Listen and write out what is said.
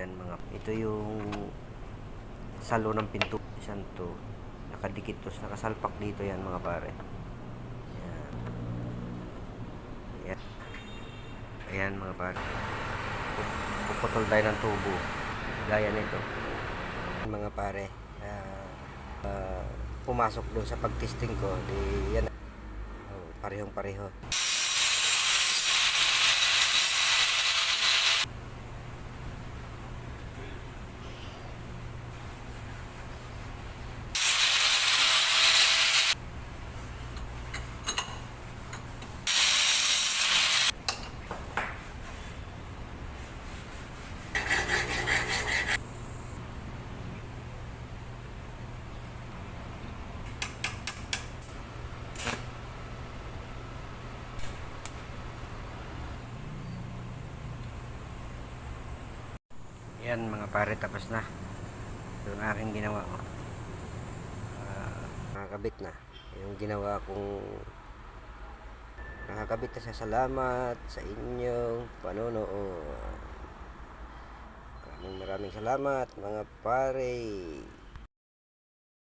Yan mga, ito yung salo ng pinto. Isan to. Nakadikit to, nakasalpak dito yan mga pare. Yan. Ayan. Ayan mga pare. Puputol tayo ng tubo. Gaya nito. Mga pare. Pumasok doon sa pagtesting ko. Di yan. Parehong pareho. Yan mga pare, tapos na. Ito ang aking ginawa. Nakakabit na. Yung ginawa kong nakakabit na sa salamat sa inyong panonood. Maraming salamat mga pare.